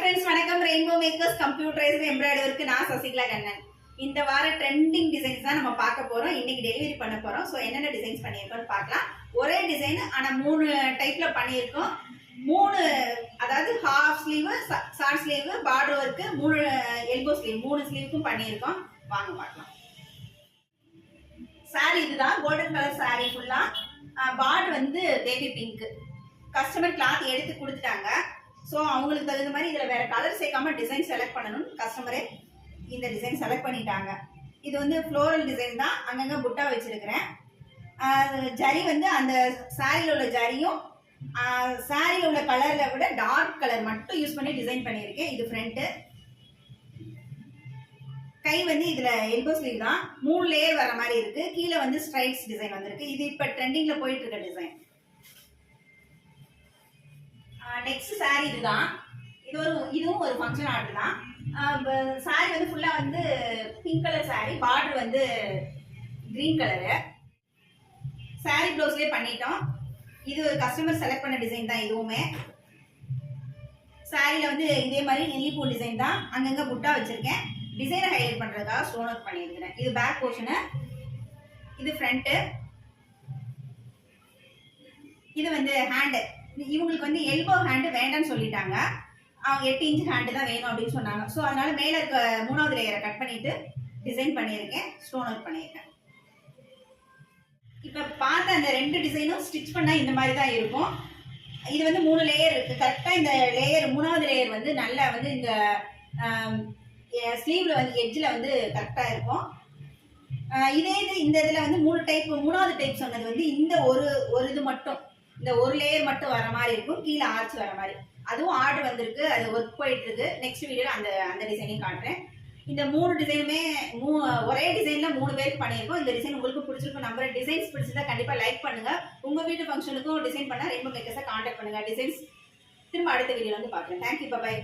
Friends वणक्कम rainbow makers computerised एम्ब्राய்டரிக்கு நான் சசிகலா கண்ணன். இந்த வார ட்ரெண்டிங் டிசைன்ஸ் தான் நம்ம பார்க்க போறோம். இன்னைக்கு டெலிவரி பண்ண போறோம். சோ என்னென்ன டிசைன்ஸ் பண்ணியிருக்கோம்னு பார்க்கலாம். ஒரே டிசைன் ஆனா மூணு டைப்ல பண்ணியிருக்கோம். மூணு அதாவது half sleeve, short sleeve, border work, மூணு எல்போ ஸ்லீவ், மூணு ஸ்லீவுக்கும் பண்ணியிருக்கோம். வாங்க பார்க்கலாம். சாரி இதுதான் கோல்டன் கலர் சாரி ஃபுல்லா. பார்டர் வந்து பேபி பிங்க். கஸ்டமர் கிளாத் எடுத்து கொடுத்துட்டாங்க. ஸோ அவங்களுக்கு தகுந்த மாதிரி இதில் வேறு கலர் சேர்க்காம டிசைன் செலக்ட் பண்ணணும்னு கஸ்டமரே இந்த டிசைன் செலக்ட் பண்ணிட்டாங்க. இது வந்து ஃப்ளோரல் டிசைன் தான். அங்கங்கே புட்டா வச்சுருக்கிறேன். ஜரி வந்து அந்த சாரியில் உள்ள ஜரியும் சாரியில் உள்ள கலரில் விட டார்க் கலர் மட்டும் யூஸ் பண்ணி டிசைன் பண்ணியிருக்கேன். இது ஃப்ரண்ட்டு. கை வந்து இதில் எல்போ ஸ்லீவ் தான். 3 லேயர் வர மாதிரி இருக்குது. கீழே வந்து ஸ்ட்ரைப்ஸ் டிசைன் வந்திருக்கு. இது இப்போ ட்ரெண்டிங்கில் போயிட்டு இருக்க டிசைன். நெக்ஸ்ட் சாரி இதுதான். இதுவும் ஒரு ஃபங்க்ஷன் ஆர்டர் தான். சாரி வந்து ஃபுல்லா வந்து பிங்க் கலர் சாரி, பார்டர் வந்து கிரீன் கலரு. சாரி ப்ளவுஸ்லேயே பண்ணிட்டோம். இது கஸ்டமர் செலக்ட் பண்ண டிசைன் தான். இதுவுமே சாரியில் வந்து இதே மாதிரி நெல்லிப்பூ டிசைன் தான். அங்கங்கே புட்டா வச்சிருக்கேன். டிசைனை ஹைலைட் பண்ணுறதுக்காக ஸ்டோன் ஒர்க் பண்ணியிருக்கிறேன். இது பேக் போர்ஷனு, இது ஃப்ரண்ட்டு, இது வந்து ஹேண்டு. இவங்களுக்கு வந்து எல்போ ஹேண்டு வேண்டாம்னு சொல்லிட்டாங்க. அவங்க 8 இன்ச் ஹேண்டு தான் வேணும் அப்படின்னு சொன்னாங்க. ஸோ அதனால மேலே இருக்க 3வது லேயரை கட் பண்ணிட்டு டிசைன் பண்ணியிருக்கேன். ஸ்டோன் ஒர்க் பண்ணியிருக்கேன். இப்போ பார்த்த அந்த 2 டிசைனும் ஸ்டிச் பண்ணால் இந்த மாதிரி தான் இருக்கும். இது வந்து 3 லேயர் இருக்குது. கரெக்டாக இந்த லேயர் 3வது லேயர் வந்து நல்லா வந்து இந்த ஸ்லீவில் வந்து எட்ஜில் வந்து கரெக்டாக இருக்கும். இதே இது இந்த இதில் வந்து 3வது டைப் சொன்னது வந்து இந்த ஒரு இது மட்டும், இந்த ஒரு லேயர் மட்டும் வர மாதிரி இருக்கும். கீழே ஆர்ச் வர மாதிரி. அதுவும் ஆர்டர் வந்திருக்கு. அது ஒர்க் போயிட்டு இருக்கு. நெக்ஸ்ட் வீடியோல அந்த டிசைனையும் காட்டுறேன். இந்த 3 டிசைனுமே ஒரே டிசைன்ல 3 பேருக்கு பண்ணியிருக்கோம். இந்த டிசைன் உங்களுக்கு பிடிச்சிருக்கும் நம்பர். டிசைன்ஸ் பிடிச்சிருந்தா கண்டிப்பா லைக் பண்ணுங்க. உங்க வீட்டு ஃபங்க்ஷனுக்கும் டிசைன் பண்ணா ரெயின்போ மேக்கர்ஸை கான்டாக்ட் பண்ணுங்க. டிசைன்ஸ் திரும்ப அடுத்த வீடியோல வந்து பார்க்குறேன். Thank you, by.